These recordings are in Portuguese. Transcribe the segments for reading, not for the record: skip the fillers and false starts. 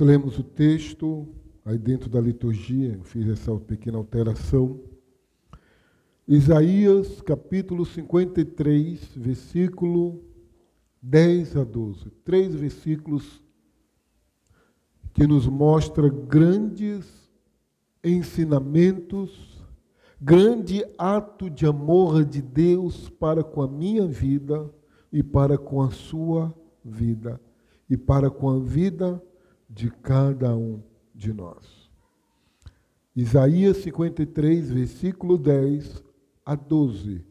Nós lemos o texto, aí dentro da liturgia, eu fiz essa pequena alteração. Isaías, capítulo 53, versículo 10 a 12. 3 versículos que nos mostram grandes ensinamentos, grande ato de amor de Deus para com a minha vida e para com a sua vida e para com a vida de cada um de nós. Isaías 53, versículo 10 a 12.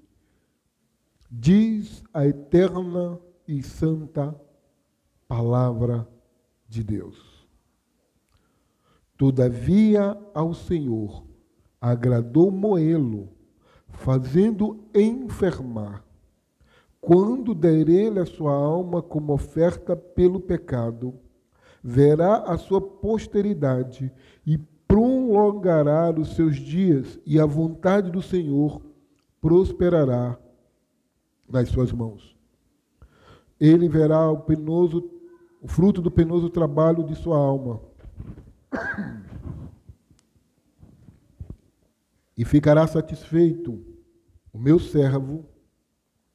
Diz a eterna e santa palavra de Deus. Todavia ao Senhor agradou moê-lo, fazendo enfermar. Quando der ele a sua alma como oferta pelo pecado, verá a sua posteridade e prolongará os seus dias, e a vontade do Senhor prosperará nas suas mãos. Ele verá o fruto do penoso trabalho de sua alma e ficará satisfeito. O meu servo,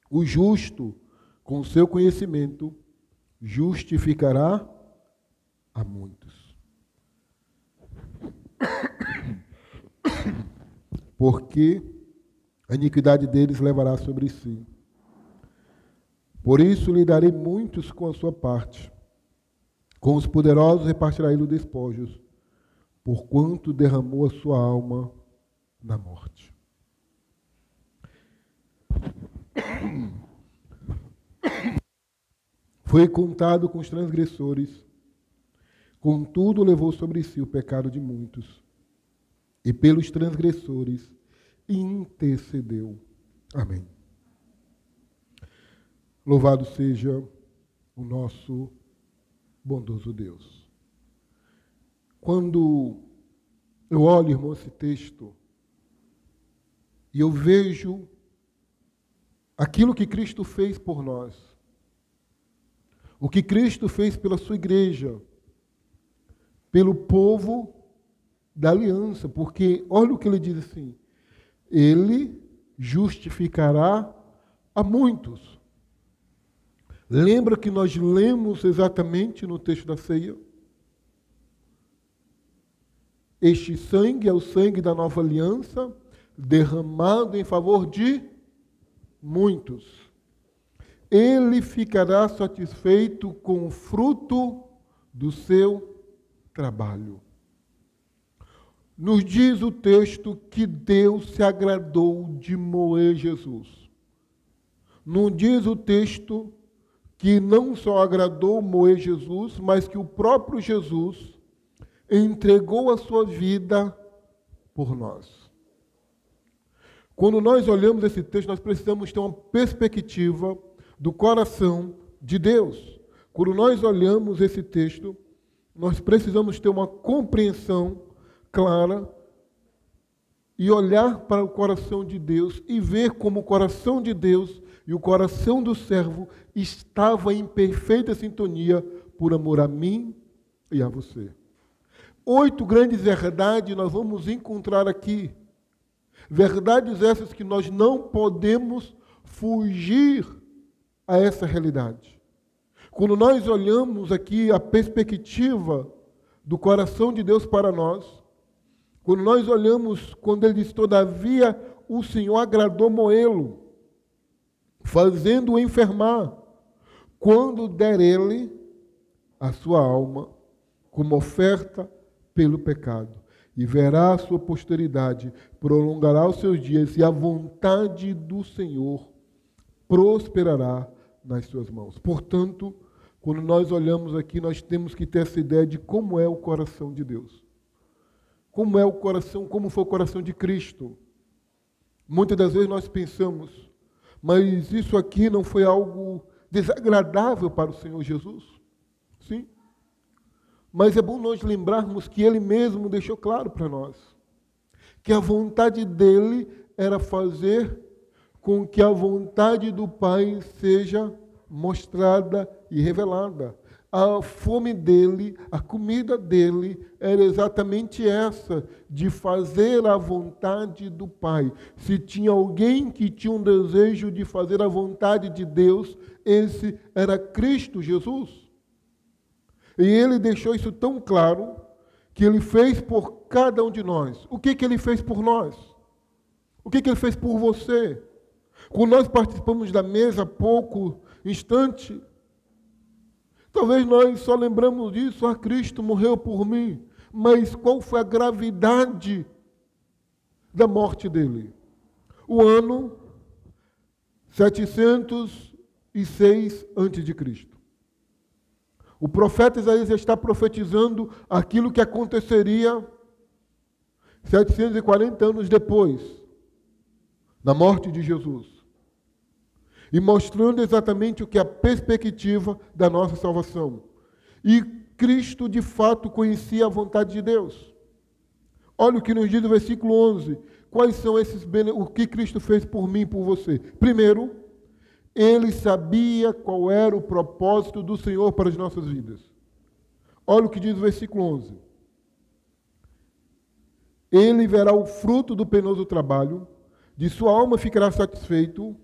o justo, com o seu conhecimento, justificará a muitos. Porque a iniquidade deles levará sobre si. Por isso lhe darei muitos com a sua parte. Com os poderosos repartirá ele os despojos, porquanto derramou a sua alma na morte. Foi contado com os transgressores, contudo levou sobre si o pecado de muitos, e pelos transgressores intercedeu. Amém. Louvado seja o nosso bondoso Deus. Quando eu olho, irmão, esse texto, e eu vejo aquilo que Cristo fez por nós, o que Cristo fez pela sua igreja, pelo povo da aliança, porque olha o que ele diz assim: ele justificará a muitos. Lembra que nós lemos exatamente no texto da ceia? Este sangue é o sangue da nova aliança, derramado em favor de muitos. Ele ficará satisfeito com o fruto do seu trabalho. Nos diz o texto que Deus se agradou de moer Jesus. Não diz o texto que não só agradou moer Jesus, mas que o próprio Jesus entregou a sua vida por nós. Quando nós olhamos esse texto, nós precisamos ter uma perspectiva do coração de Deus. Quando nós olhamos esse texto, nós precisamos ter uma compreensão clara e olhar para o coração de Deus e ver como o coração de Deus e o coração do servo estava em perfeita sintonia por amor a mim e a você. 8 grandes verdades nós vamos encontrar aqui. Verdades essas que nós não podemos fugir a essa realidade. Quando nós olhamos aqui a perspectiva do coração de Deus para nós, quando nós olhamos, quando ele diz, todavia o Senhor agradou moê-lo, fazendo-o enfermar, quando der ele a sua alma como oferta pelo pecado, e verá a sua posteridade, prolongará os seus dias, e a vontade do Senhor prosperará nas suas mãos. Portanto, quando nós olhamos aqui, nós temos que ter essa ideia de como é o coração de Deus. Como é o coração, como foi o coração de Cristo. Muitas das vezes nós pensamos, mas isso aqui não foi algo desagradável para o Senhor Jesus? Sim. Mas é bom nós lembrarmos que Ele mesmo deixou claro para nós que a vontade dEle era fazer com que a vontade do Pai seja mostrada e revelada. a fome dele, a comida dele era exatamente essa, de fazer a vontade do Pai. Se tinha alguém que tinha um desejo de fazer a vontade de Deus, esse era Cristo Jesus. E ele deixou isso tão claro, que ele fez por cada um de nós. O que ele fez por nós? O que ele fez por você? Quando nós participamos da mesa há pouco instante, talvez nós só lembramos disso, Cristo morreu por mim. Mas qual foi a gravidade da morte dele? O ano 706 a.C. O profeta Isaías está profetizando aquilo que aconteceria 740 anos depois da morte de Jesus. E mostrando exatamente o que é a perspectiva da nossa salvação. E Cristo, de fato, conhecia a vontade de Deus. Olha o que nos diz o versículo 11. Quais são o que Cristo fez por mim e por você? Primeiro, ele sabia qual era o propósito do Senhor para as nossas vidas. Olha o que diz o versículo 11. Ele verá o fruto do penoso trabalho, de sua alma ficará satisfeito.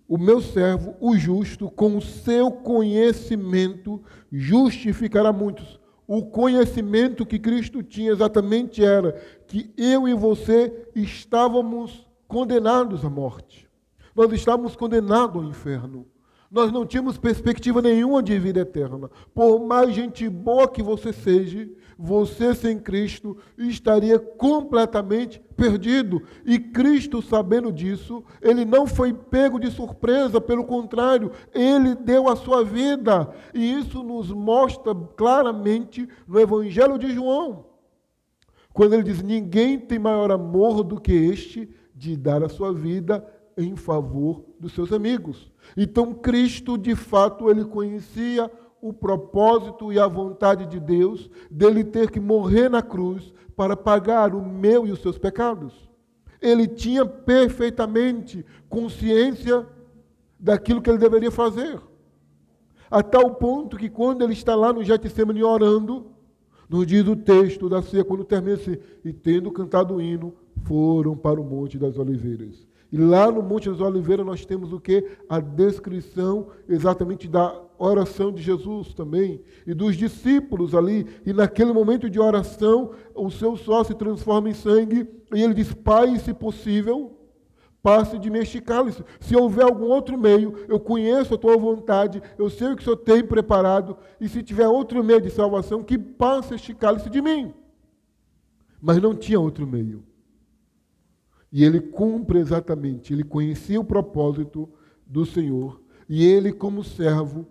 O meu servo, o justo, com o seu conhecimento, justificará muitos. O conhecimento que Cristo tinha exatamente era que eu e você estávamos condenados à morte. Nós estávamos condenados ao inferno. Nós não tínhamos perspectiva nenhuma de vida eterna. Por mais gente boa que você seja, você sem Cristo estaria completamente perdido. E Cristo, sabendo disso, ele não foi pego de surpresa, pelo contrário, ele deu a sua vida. E isso nos mostra claramente no Evangelho de João, quando ele diz: ninguém tem maior amor do que este, de dar a sua vida em favor dos seus amigos. Então, Cristo, de fato, ele conhecia o propósito e a vontade de Deus, dele ter que morrer na cruz para pagar o meu e os seus pecados. Ele tinha perfeitamente consciência daquilo que ele deveria fazer. A tal ponto que quando ele está lá no Getsemane orando, nos diz o texto da ceia, quando termina assim: e tendo cantado o hino, foram para o Monte das Oliveiras. E lá no Monte das Oliveiras nós temos o quê? A descrição exatamente da oração de Jesus também, e dos discípulos ali, e naquele momento de oração, o seu sócio se transforma em sangue, e ele diz: Pai, se possível, passe de mim este cálice. Se houver algum outro meio, eu conheço a tua vontade, eu sei o que o Senhor tem preparado, e se tiver outro meio de salvação, que passe este cálice de mim. Mas não tinha outro meio. E ele cumpre exatamente, ele conhecia o propósito do Senhor, e ele, como servo,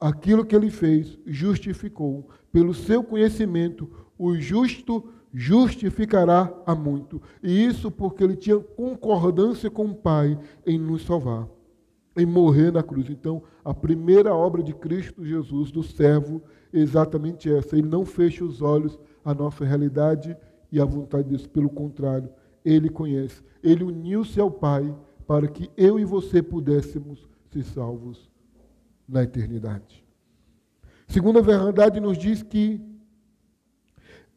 aquilo que ele fez, justificou. Pelo seu conhecimento, o justo justificará a muito. E isso porque ele tinha concordância com o Pai em nos salvar, em morrer na cruz. Então, a primeira obra de Cristo Jesus, do servo, é exatamente essa. Ele não fecha os olhos à nossa realidade e à vontade de Deus. Pelo contrário, ele conhece. Ele uniu-se ao Pai para que eu e você pudéssemos ser salvos na eternidade. Segunda verdade nos diz que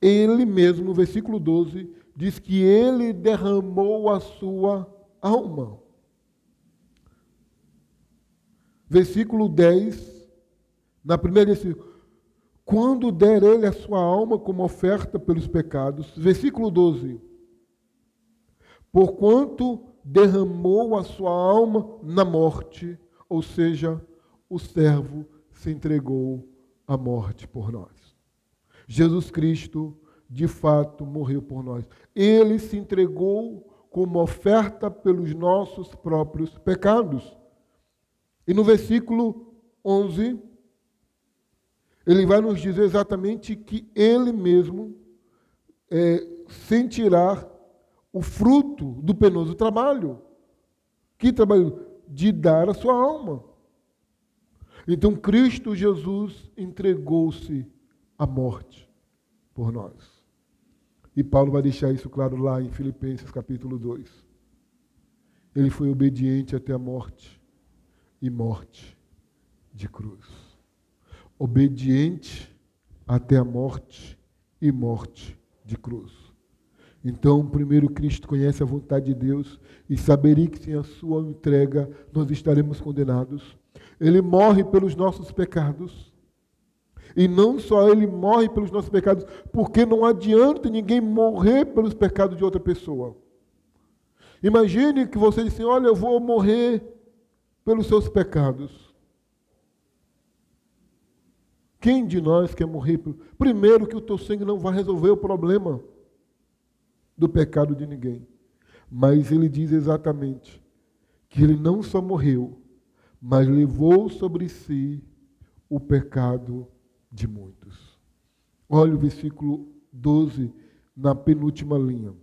ele mesmo, no versículo 12, diz que ele derramou a sua alma. Versículo 10, na primeira diz: quando der ele a sua alma como oferta pelos pecados. Versículo 12: porquanto derramou a sua alma na morte, ou seja, o servo se entregou à morte por nós. Jesus Cristo, de fato, morreu por nós. Ele se entregou como oferta pelos nossos próprios pecados. E no versículo 11, ele vai nos dizer exatamente que ele mesmo sentirá o fruto do penoso trabalho. Que trabalho? De dar a sua alma. Então, Cristo Jesus entregou-se à morte por nós. E Paulo vai deixar isso claro lá em Filipenses capítulo 2. Ele foi obediente até a morte, e morte de cruz. Obediente até a morte e morte de cruz. Então, primeiro, Cristo conhece a vontade de Deus e saberia que sem a sua entrega nós estaremos condenados. Ele morre pelos nossos pecados. E não só ele morre pelos nossos pecados, porque não adianta ninguém morrer pelos pecados de outra pessoa. Imagine que você disse, olha, eu vou morrer pelos seus pecados. Quem de nós quer morrer? Primeiro que o teu sangue não vai resolver o problema do pecado de ninguém. Mas ele diz exatamente que ele não só morreu, mas levou sobre si o pecado de muitos. Olha o versículo 12, na penúltima linha.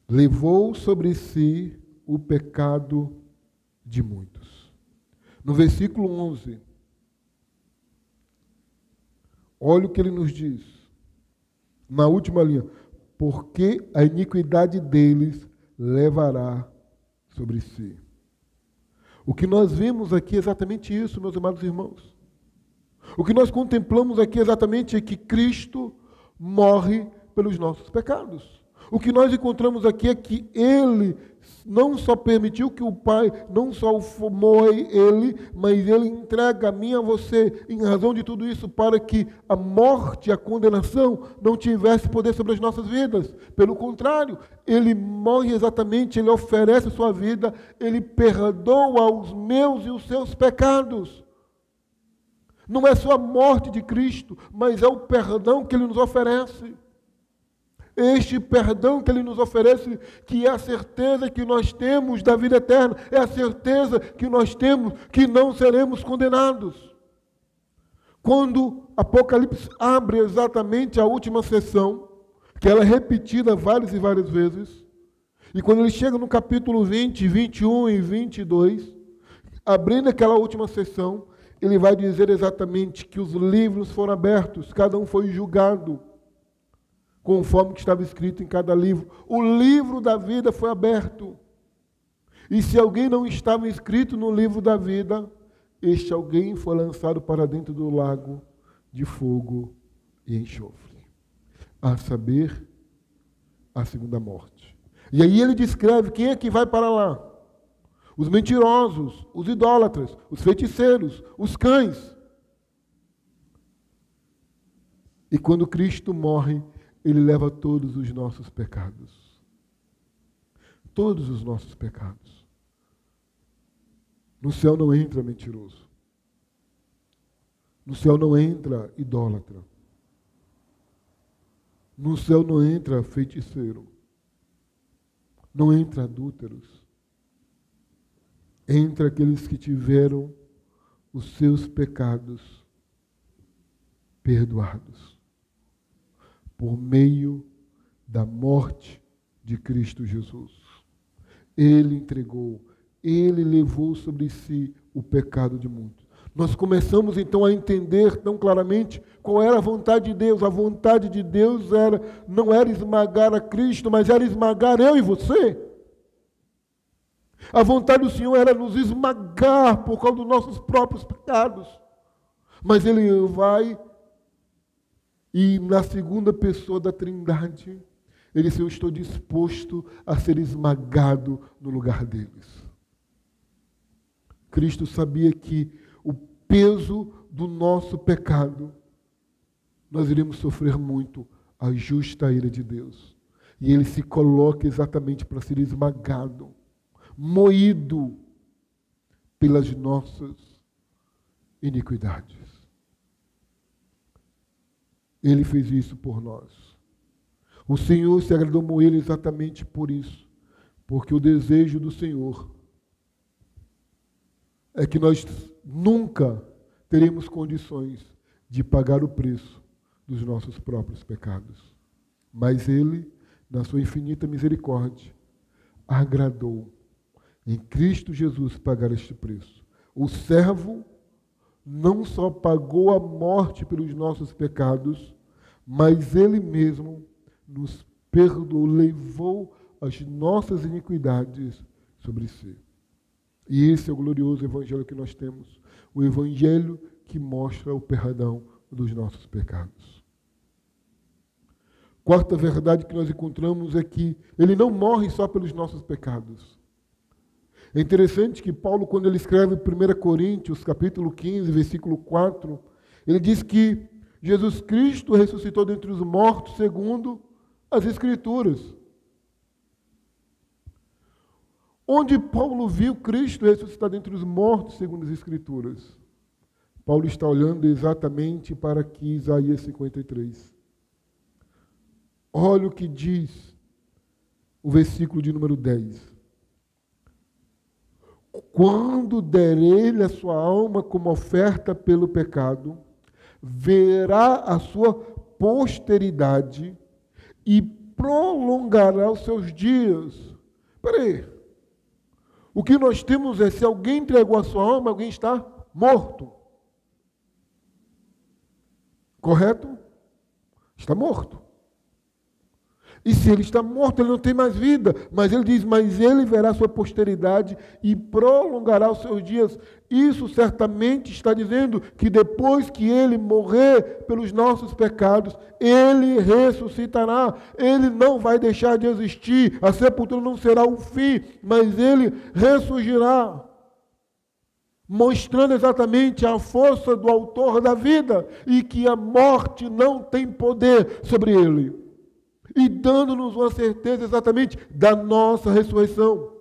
Levou sobre si o pecado de muitos. No versículo 11, olha o que ele nos diz. Na última linha, porque a iniquidade deles levará sobre si. O que nós vemos aqui é exatamente isso, meus amados irmãos. O que nós contemplamos aqui exatamente é que Cristo morre pelos nossos pecados. O que nós encontramos aqui é que Ele não só permitiu que o Pai, não só morre Ele, mas Ele entrega a mim e a você, em razão de tudo isso, para que a morte, a condenação, não tivesse poder sobre as nossas vidas. Pelo contrário, Ele morre exatamente, Ele oferece a sua vida, Ele perdoa os meus e os seus pecados. Não é só a morte de Cristo, mas é o perdão que Ele nos oferece. Este perdão que Ele nos oferece, que é a certeza que nós temos da vida eterna, é a certeza que nós temos que não seremos condenados. Quando Apocalipse abre exatamente a última sessão, que ela é repetida várias e várias vezes, e quando ele chega no capítulo 20, 21 e 22, abrindo aquela última sessão, ele vai dizer exatamente que os livros foram abertos, cada um foi julgado, conforme que estava escrito em cada livro. O livro da vida foi aberto. E se alguém não estava inscrito no livro da vida, este alguém foi lançado para dentro do lago de fogo e enxofre. A saber, a segunda morte. E aí ele descreve quem é que vai para lá. Os mentirosos, os idólatras, os feiticeiros, os cães. E quando Cristo morre, Ele leva todos os nossos pecados. Todos os nossos pecados. No céu não entra mentiroso. No céu não entra idólatra. No céu não entra feiticeiro. Não entra adúlteros. Entra aqueles que tiveram os seus pecados perdoados por meio da morte de Cristo Jesus. Ele entregou, Ele levou sobre si o pecado de muitos. Nós começamos então a entender tão claramente qual era a vontade de Deus. A vontade de Deus não era esmagar a Cristo, mas era esmagar eu e você. A vontade do Senhor era nos esmagar por causa dos nossos próprios pecados. Mas Ele vai e na segunda pessoa da Trindade, Ele disse, eu estou disposto a ser esmagado no lugar deles. Cristo sabia que o peso do nosso pecado, nós iremos sofrer muito a justa ira de Deus. E Ele se coloca exatamente para ser esmagado, moído pelas nossas iniquidades. Ele fez isso por nós. O Senhor se agradou moê-lo exatamente por isso, porque o desejo do Senhor é que nós nunca teremos condições de pagar o preço dos nossos próprios pecados. Mas Ele, na sua infinita misericórdia, agradou em Cristo Jesus pagar este preço. O servo não só pagou a morte pelos nossos pecados, mas Ele mesmo nos perdoou, levou as nossas iniquidades sobre si. E esse é o glorioso evangelho que nós temos. O evangelho que mostra o perdão dos nossos pecados. Quarta verdade que nós encontramos é que ele não morre só pelos nossos pecados. É interessante que Paulo, quando ele escreve 1 Coríntios, capítulo 15, versículo 4, ele diz que Jesus Cristo ressuscitou dentre os mortos segundo as Escrituras. Onde Paulo viu Cristo ressuscitar dentre os mortos segundo as Escrituras? Paulo está olhando exatamente para aqui, Isaías 53. Olha o que diz o versículo de número 10. Quando der ele a sua alma como oferta pelo pecado, verá a sua posteridade e prolongará os seus dias. Espera aí. O que nós temos é, se alguém entregou a sua alma, alguém está morto. Correto? Está morto. E se ele está morto, ele não tem mais vida. Mas ele diz, mas ele verá a sua posteridade e prolongará os seus dias. Isso certamente está dizendo que depois que ele morrer pelos nossos pecados, ele ressuscitará. Ele não vai deixar de existir. A sepultura não será o fim, mas ele ressurgirá. Mostrando exatamente a força do autor da vida e que a morte não tem poder sobre ele. E dando-nos uma certeza exatamente da nossa ressurreição.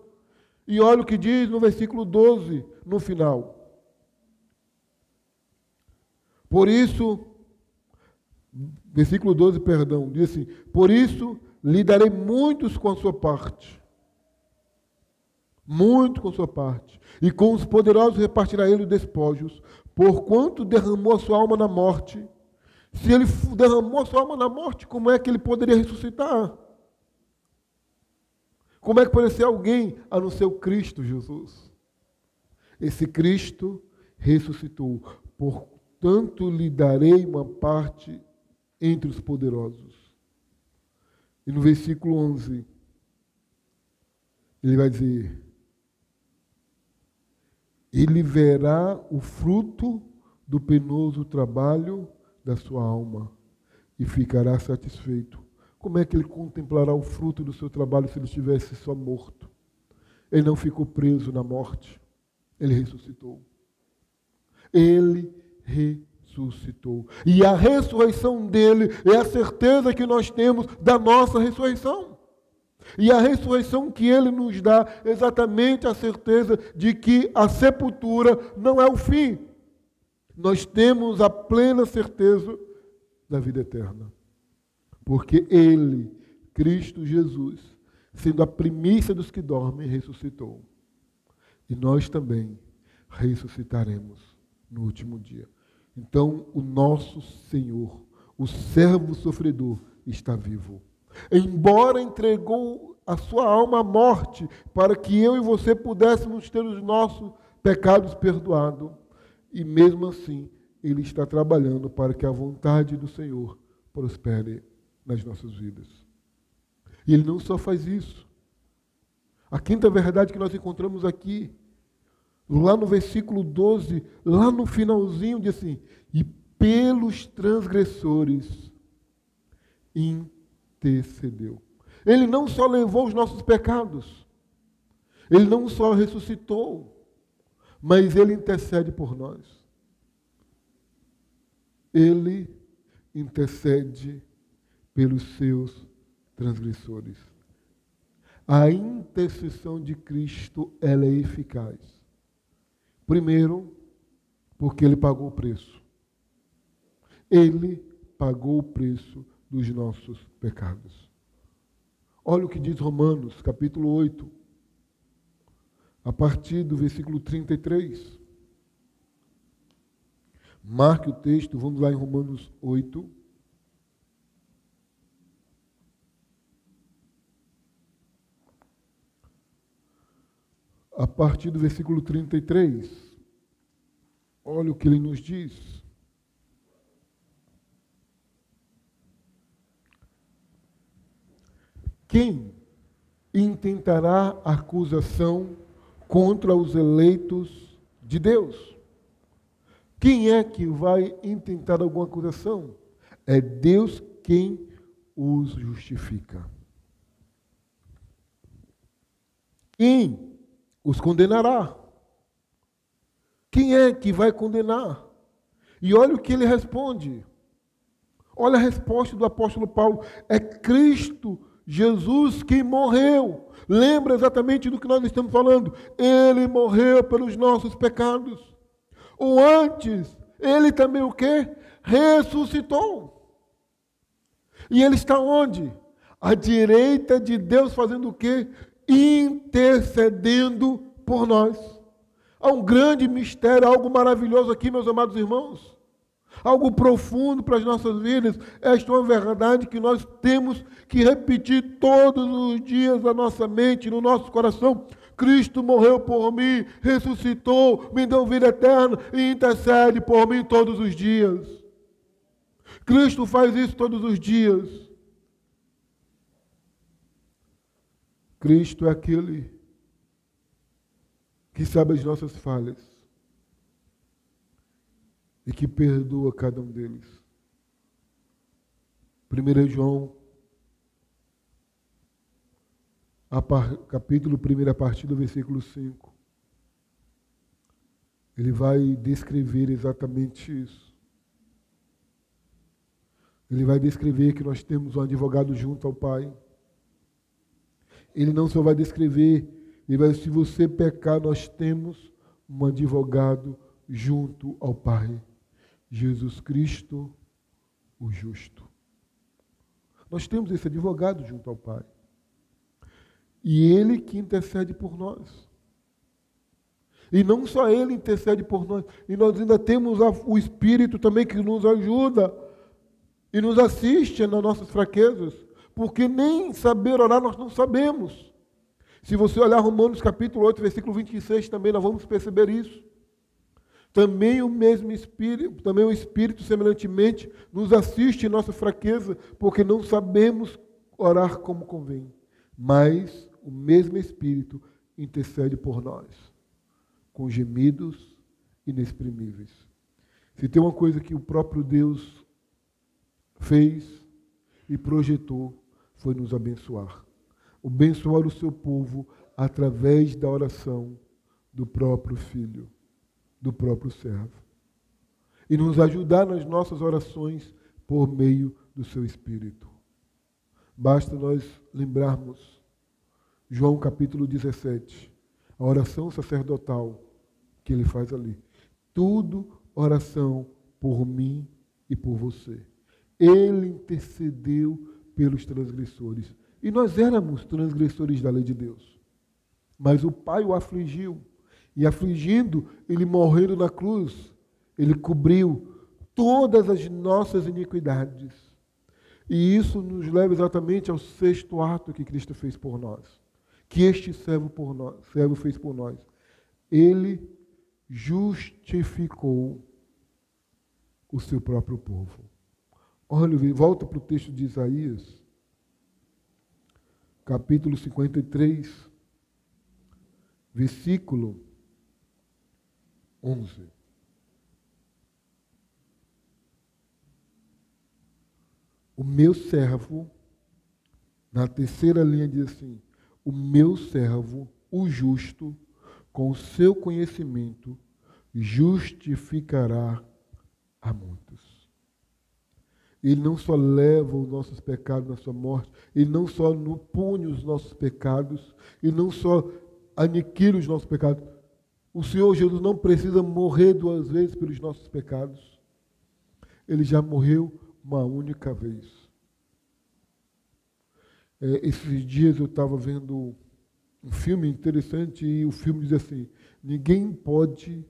E olha o que diz no versículo 12, no final. Por isso, versículo 12, perdão, diz assim, por isso lhe darei muitos com a sua parte. Muito com sua parte. E com os poderosos repartirá ele os despojos, porquanto derramou a sua alma na morte. Se ele derramou a sua alma na morte, como é que ele poderia ressuscitar? Como é que pode ser alguém a não ser o Cristo Jesus? Esse Cristo ressuscitou. Portanto, lhe darei uma parte entre os poderosos. E no versículo 11, ele vai dizer, ele verá o fruto do penoso trabalho da sua alma e ficará satisfeito. Como é que ele contemplará o fruto do seu trabalho se ele estivesse só morto? Ele não ficou preso na morte. Ele ressuscitou. Ele ressuscitou. E a ressurreição dele é a certeza que nós temos da nossa ressurreição. E a ressurreição que ele nos dá é exatamente a certeza de que a sepultura não é o fim. Nós temos a plena certeza da vida eterna. Porque ele, Cristo Jesus, sendo a primícia dos que dormem, ressuscitou. E nós também ressuscitaremos no último dia. Então, o nosso Senhor, o servo sofredor, está vivo. Embora entregou a sua alma à morte, para que eu e você pudéssemos ter os nossos pecados perdoados, e mesmo assim, ele está trabalhando para que a vontade do Senhor prospere nas nossas vidas. E ele não só faz isso. A quinta verdade que nós encontramos aqui, lá no versículo 12, lá no finalzinho, diz assim, e pelos transgressores intercedeu. Ele não só levou os nossos pecados, ele não só ressuscitou, mas ele intercede por nós. Ele intercede pelos seus transgressores. A intercessão de Cristo, ela é eficaz. Primeiro, porque ele pagou o preço. Ele pagou o preço dos nossos pecados. Olha o que diz Romanos, capítulo 8. A partir do versículo 33. Marque o texto, vamos lá em Romanos 8. A partir do versículo 33. Olha o que ele nos diz. Quem intentará acusação contra os eleitos de Deus. Quem é que vai intentar alguma acusação? É Deus quem os justifica. Quem os condenará? Quem é que vai condenar? E olha o que ele responde. Olha a resposta do apóstolo Paulo. É Cristo Jesus quem morreu. Lembra exatamente do que nós estamos falando. Ele morreu pelos nossos pecados. Ou antes, ele também o quê? Ressuscitou. E ele está onde? À direita de Deus, fazendo o quê? Intercedendo por nós. Há um grande mistério, algo maravilhoso aqui, meus amados irmãos. Algo profundo para as nossas vidas. Esta é uma verdade que nós temos que repetir todos os dias na nossa mente, no nosso coração. Cristo morreu por mim, ressuscitou, me deu vida eterna e intercede por mim todos os dias. Cristo faz isso todos os dias. Cristo é aquele que sabe as nossas falhas e que perdoa cada um deles. 1 João, capítulo 1, a partir do versículo 5. Ele vai descrever exatamente isso. Ele vai descrever que nós temos um advogado junto ao Pai. Ele não só vai descrever, ele vai dizer, se você pecar, nós temos um advogado junto ao Pai. Jesus Cristo, o justo. Nós temos esse advogado junto ao Pai. E ele que intercede por nós. E não só ele intercede por nós, e nós ainda temos o Espírito também que nos ajuda e nos assiste nas nossas fraquezas, porque nem saber orar nós não sabemos. Se você olhar Romanos capítulo 8, versículo 26, também nós vamos perceber isso. Também o mesmo Espírito, também o Espírito semelhantemente nos assiste em nossa fraqueza, porque não sabemos orar como convém. Mas o mesmo Espírito intercede por nós, com gemidos inexprimíveis. Se tem uma coisa que o próprio Deus fez e projetou, foi nos abençoar. Abençoar o seu povo através da oração do próprio Filho, do próprio servo. E nos ajudar nas nossas orações por meio do seu Espírito. Basta nós lembrarmos João capítulo 17, a oração sacerdotal que ele faz ali. Tudo oração por mim e por você. Ele intercedeu pelos transgressores. E nós éramos transgressores da lei de Deus. Mas o Pai o afligiu. E afligindo, ele morrendo na cruz, ele cobriu todas as nossas iniquidades. E isso nos leva exatamente ao sexto ato que Cristo fez por nós. Que este servo fez por nós. Ele justificou o seu próprio povo. Olha, volta para o texto de Isaías, capítulo 53, versículo 11. O meu servo, na terceira linha diz assim, o meu servo, o justo, com o seu conhecimento, justificará a muitos. Ele não só leva os nossos pecados na sua morte, ele não só pune os nossos pecados, ele não só aniquila os nossos pecados. O Senhor Jesus não precisa morrer duas vezes pelos nossos pecados. Ele já morreu uma única vez. Esses dias eu estava vendo um filme interessante e o filme diz assim, ninguém pode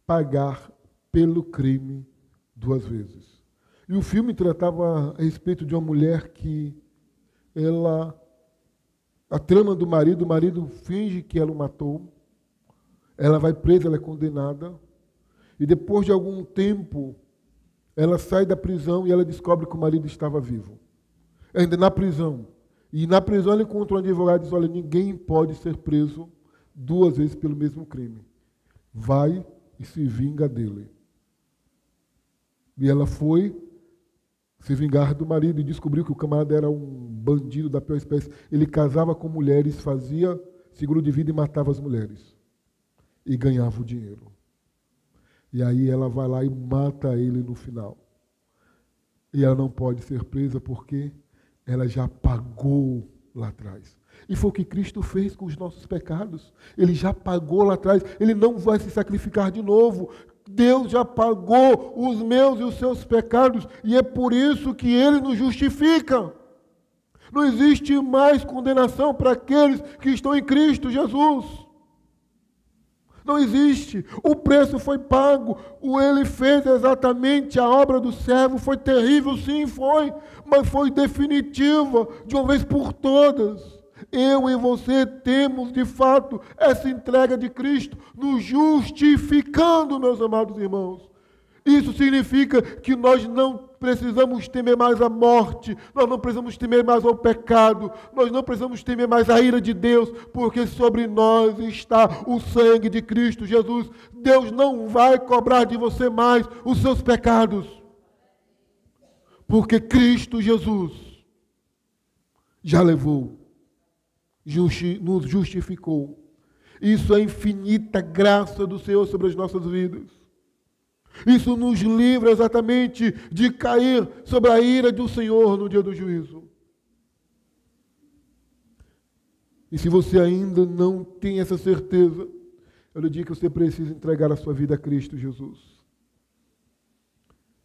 pagar pelo crime duas vezes. E o filme tratava a respeito de uma mulher que a trama do marido, o marido finge que ela o matou, ela vai presa, ela é condenada, e depois de algum tempo, ela sai da prisão e ela descobre que o marido estava vivo. Ainda na prisão. E na prisão ela encontra um advogado e diz, olha, ninguém pode ser preso 2 vezes pelo mesmo crime. Vai e se vinga dele. E ela foi se vingar do marido e descobriu que o camarada era um bandido da pior espécie. Ele casava com mulheres, fazia seguro de vida e matava as mulheres. E ganhava o dinheiro. E aí ela vai lá e mata ele no final. E ela não pode ser presa porque ela já pagou lá atrás. E foi o que Cristo fez com os nossos pecados. Ele já pagou lá atrás. Ele não vai se sacrificar de novo. Deus já pagou os meus e os seus pecados. E é por isso que Ele nos justifica. Não existe mais condenação para aqueles que estão em Cristo Jesus. Não existe. O preço foi pago. Ele fez exatamente a obra do servo. Foi terrível, sim, foi. Mas foi definitiva, de uma vez por todas. Eu e você temos, de fato, essa entrega de Cristo, nos justificando, meus amados irmãos. Isso significa que nós não precisamos temer mais a morte, nós não precisamos temer mais ao pecado, nós não precisamos temer mais a ira de Deus, porque sobre nós está o sangue de Cristo Jesus. Deus não vai cobrar de você mais os seus pecados, porque Cristo Jesus já levou, nos justificou. Isso é a infinita graça do Senhor sobre as nossas vidas. Isso nos livra exatamente de cair sobre a ira do Senhor no dia do juízo. E se você ainda não tem essa certeza, eu lhe digo que você precisa entregar a sua vida a Cristo Jesus.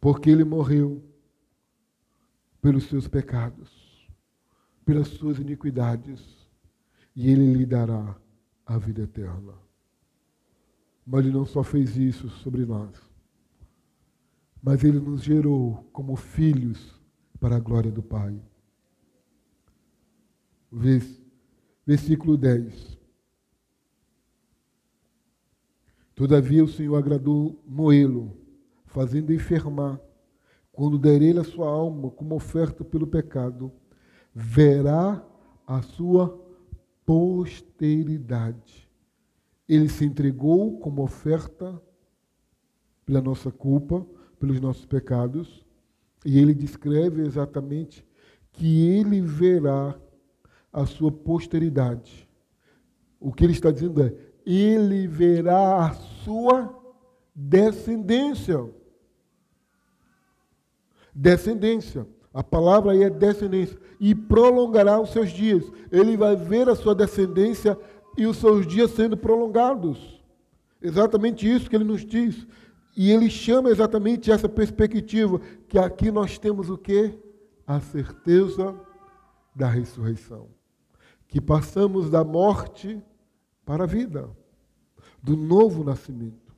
Porque Ele morreu pelos seus pecados, pelas suas iniquidades, e Ele lhe dará a vida eterna. Mas Ele não só fez isso sobre nós, mas Ele nos gerou como filhos para a glória do Pai. Versículo 10. Todavia o Senhor agradou Moê-lo, fazendo enfermar. Quando der ele a sua alma como oferta pelo pecado, verá a sua posteridade. Ele se entregou como oferta pela nossa culpa, pelos nossos pecados, e ele descreve exatamente que ele verá a sua posteridade. O que ele está dizendo é, ele verá a sua descendência. Descendência. A palavra aí é descendência. E prolongará os seus dias. Ele vai ver a sua descendência e os seus dias sendo prolongados. Exatamente isso que ele nos diz. E ele chama exatamente essa perspectiva, que aqui nós temos o quê? A certeza da ressurreição. Que passamos da morte para a vida, do novo nascimento.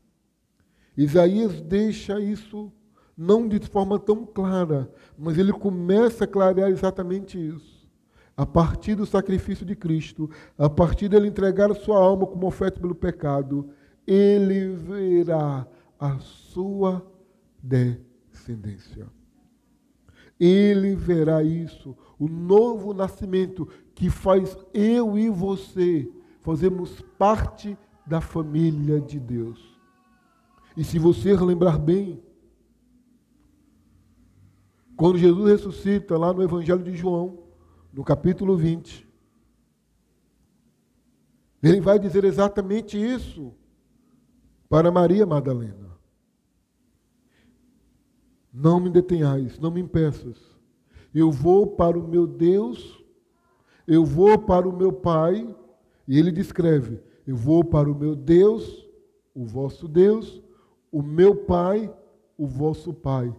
Isaías deixa isso não de forma tão clara, mas ele começa a clarear exatamente isso. A partir do sacrifício de Cristo, a partir dele entregar a sua alma como oferta pelo pecado, ele verá a sua descendência. Ele verá isso, o novo nascimento que faz eu e você fazermos parte da família de Deus. E se você lembrar bem, quando Jesus ressuscita lá no Evangelho de João, no capítulo 20, ele vai dizer exatamente isso para Maria Madalena. Não me detenhais, não me impeças. Eu vou para o meu Deus, eu vou para o meu Pai, e ele descreve, eu vou para o meu Deus, o vosso Deus, o meu Pai, o vosso Pai.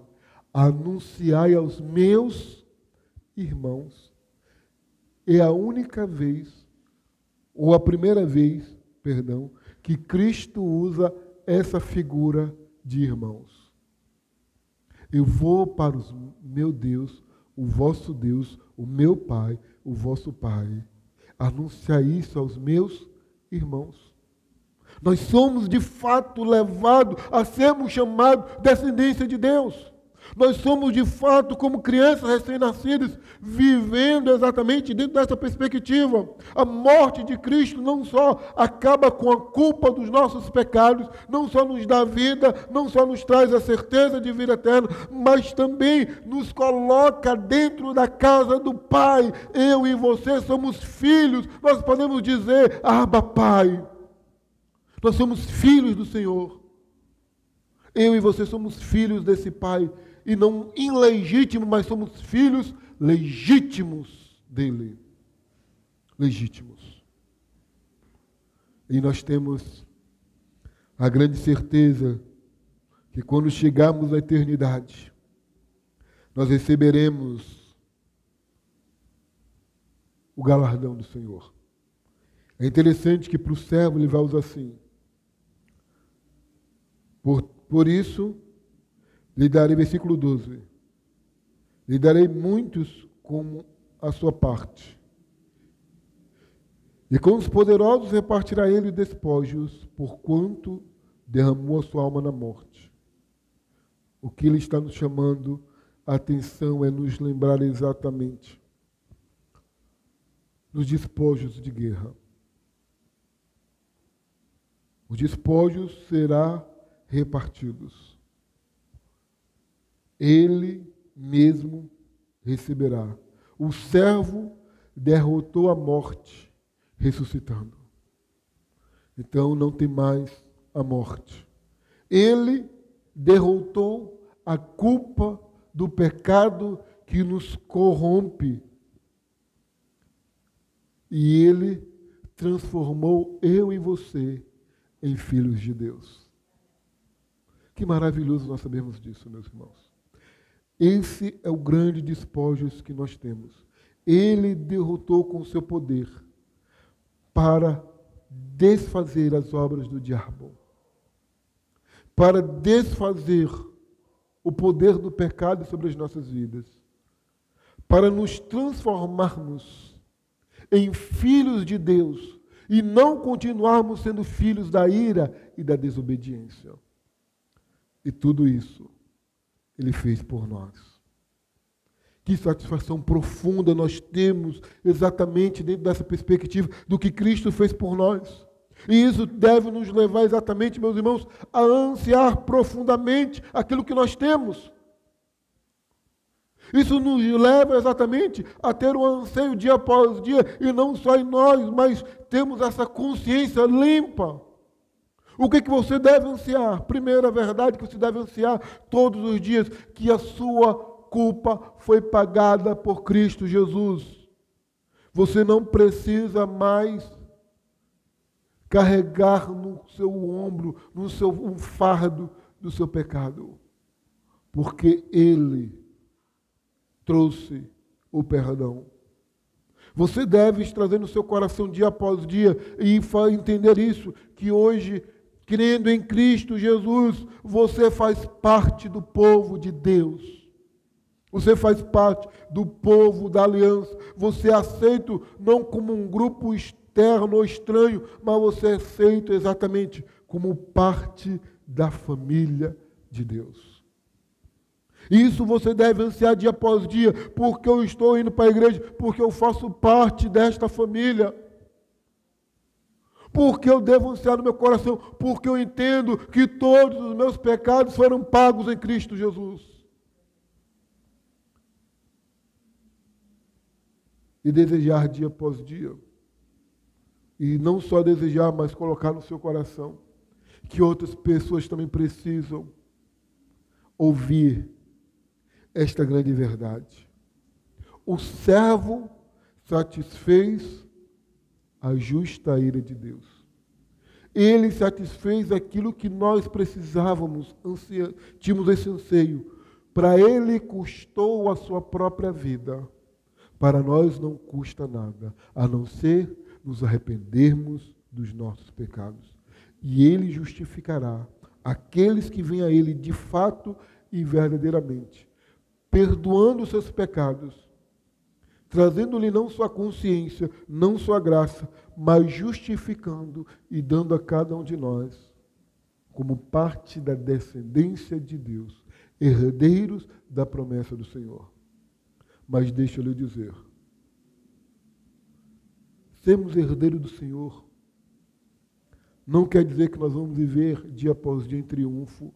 Anunciai aos meus irmãos. É a única vez, ou a primeira vez, perdão, que Cristo usa essa figura de irmãos. Eu vou para o meu Deus, o vosso Deus, o meu Pai, o vosso Pai. Anunciai isso aos meus irmãos. Nós somos de fato levados a sermos chamados descendência de Deus. Nós somos, de fato, como crianças recém-nascidas, vivendo exatamente dentro dessa perspectiva. A morte de Cristo não só acaba com a culpa dos nossos pecados, não só nos dá vida, não só nos traz a certeza de vida eterna, mas também nos coloca dentro da casa do Pai. Eu e você somos filhos, nós podemos dizer, Abba, Pai. Nós somos filhos do Senhor. Eu e você somos filhos desse Pai. E não ilegítimos, mas somos filhos legítimos dele. Legítimos. E nós temos a grande certeza que quando chegarmos à eternidade, nós receberemos o galardão do Senhor. É interessante que para o servo ele vai usar assim. Por isso, lhe darei, versículo 12, lhe darei muitos como a sua parte. E com os poderosos repartirá ele despojos, porquanto derramou a sua alma na morte. O que ele está nos chamando a atenção é nos lembrar exatamente dos despojos de guerra. Os despojos serão repartidos. Ele mesmo receberá. O servo derrotou a morte, ressuscitando. Então não tem mais a morte. Ele derrotou a culpa do pecado que nos corrompe. E ele transformou eu e você em filhos de Deus. Que maravilhoso nós sabemos disso, meus irmãos. Esse é o grande despojo que nós temos. Ele derrotou com o seu poder para desfazer as obras do diabo, para desfazer o poder do pecado sobre as nossas vidas, para nos transformarmos em filhos de Deus e não continuarmos sendo filhos da ira e da desobediência. E tudo isso Ele fez por nós. Que satisfação profunda nós temos exatamente dentro dessa perspectiva do que Cristo fez por nós. E isso deve nos levar exatamente, meus irmãos, a ansiar profundamente aquilo que nós temos. Isso nos leva exatamente a ter um anseio dia após dia, e não só em nós, mas temos essa consciência limpa. O que você deve ansiar? Primeira verdade que você deve ansiar todos os dias, que a sua culpa foi pagada por Cristo Jesus. Você não precisa mais carregar no seu ombro, um fardo do seu pecado, porque Ele trouxe o perdão. Você deve trazer no seu coração dia após dia e entender isso, que hoje, crendo em Cristo Jesus, você faz parte do povo de Deus. Você faz parte do povo da aliança. Você é aceito não como um grupo externo ou estranho, mas você é aceito exatamente como parte da família de Deus. Isso você deve ansiar dia após dia, porque eu estou indo para a igreja, porque eu faço parte desta família. Porque eu devo ansiar no meu coração, porque eu entendo que todos os meus pecados foram pagos em Cristo Jesus. E desejar dia após dia. E não só desejar, mas colocar no seu coração que outras pessoas também precisam ouvir esta grande verdade. O servo satisfez a justa ira de Deus. Ele satisfez aquilo que nós precisávamos, tínhamos esse anseio. Para ele custou a sua própria vida. Para nós não custa nada, a não ser nos arrependermos dos nossos pecados. E ele justificará aqueles que vêm a ele de fato e verdadeiramente, perdoando os seus pecados, trazendo-lhe não só a consciência, não só a graça, mas justificando e dando a cada um de nós, como parte da descendência de Deus, herdeiros da promessa do Senhor. Mas deixa eu lhe dizer, sermos herdeiros do Senhor não quer dizer que nós vamos viver dia após dia em triunfo,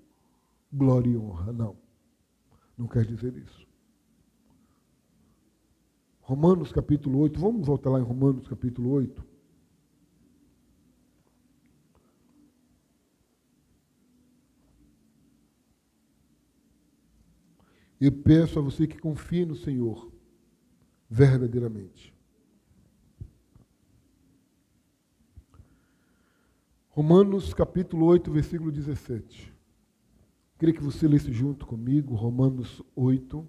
glória e honra. Não. Não quer dizer isso. Romanos capítulo 8, vamos voltar lá em Romanos capítulo 8. Eu peço a você que confie no Senhor, verdadeiramente. Romanos capítulo 8, versículo 17. Queria que você lesse junto comigo, Romanos 8,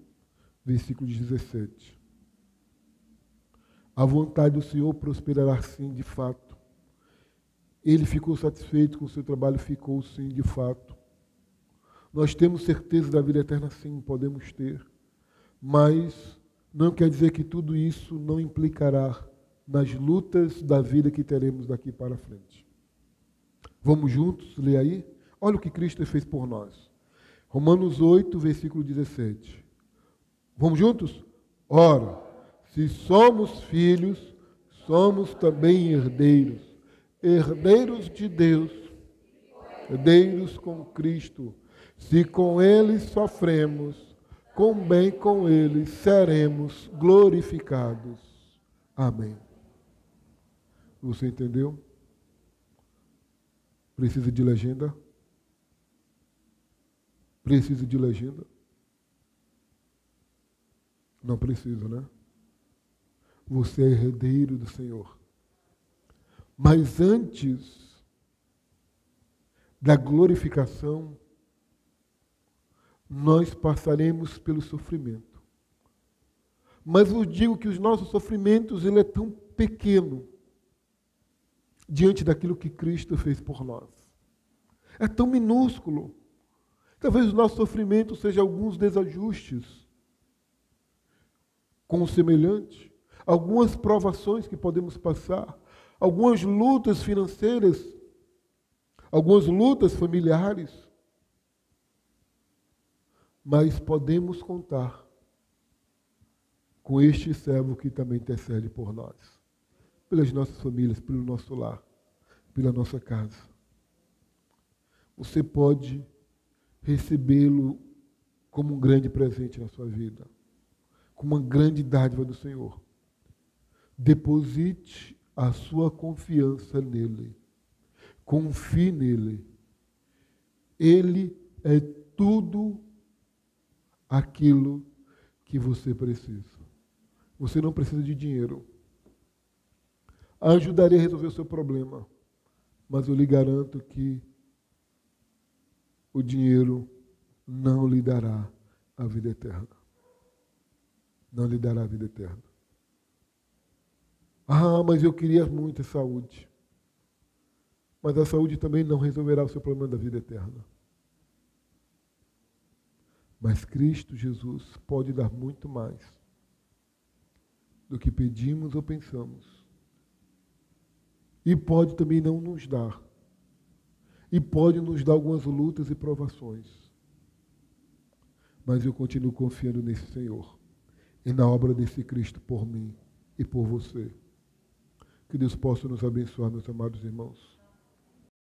versículo 17. A vontade do Senhor prosperará sim, de fato. Ele ficou satisfeito com o seu trabalho, ficou sim, de fato. Nós temos certeza da vida eterna, sim, podemos ter. Mas não quer dizer que tudo isso não implicará nas lutas da vida que teremos daqui para frente. Vamos juntos ler aí? Olha o que Cristo fez por nós. Romanos 8, versículo 17. Vamos juntos? Ora, se somos filhos, somos também herdeiros. Herdeiros de Deus. Herdeiros com Cristo. Se com Ele sofremos, bem com Ele seremos glorificados. Amém. Você entendeu? Precisa de legenda? Precisa de legenda? Não precisa, né? Você é herdeiro do Senhor. Mas antes da glorificação, nós passaremos pelo sofrimento. Mas eu digo que os nossos sofrimentos, ele é tão pequeno diante daquilo que Cristo fez por nós. É tão minúsculo. Talvez o nosso sofrimento seja alguns desajustes com o semelhante, algumas provações que podemos passar, algumas lutas financeiras, algumas lutas familiares. Mas podemos contar com este servo que também intercede por nós, pelas nossas famílias, pelo nosso lar, pela nossa casa. Você pode recebê-lo como um grande presente na sua vida, como uma grande dádiva do Senhor. Deposite a sua confiança nele. Confie nele. Ele é tudo aquilo que você precisa. Você não precisa de dinheiro. Ajudaria a resolver o seu problema, mas eu lhe garanto que o dinheiro não lhe dará a vida eterna. Não lhe dará a vida eterna. Ah, mas eu queria muita saúde. Mas a saúde também não resolverá o seu problema da vida eterna. Mas Cristo Jesus pode dar muito mais do que pedimos ou pensamos. E pode também não nos dar. E pode nos dar algumas lutas e provações. Mas eu continuo confiando nesse Senhor e na obra desse Cristo por mim e por você. Que Deus possa nos abençoar, meus amados irmãos.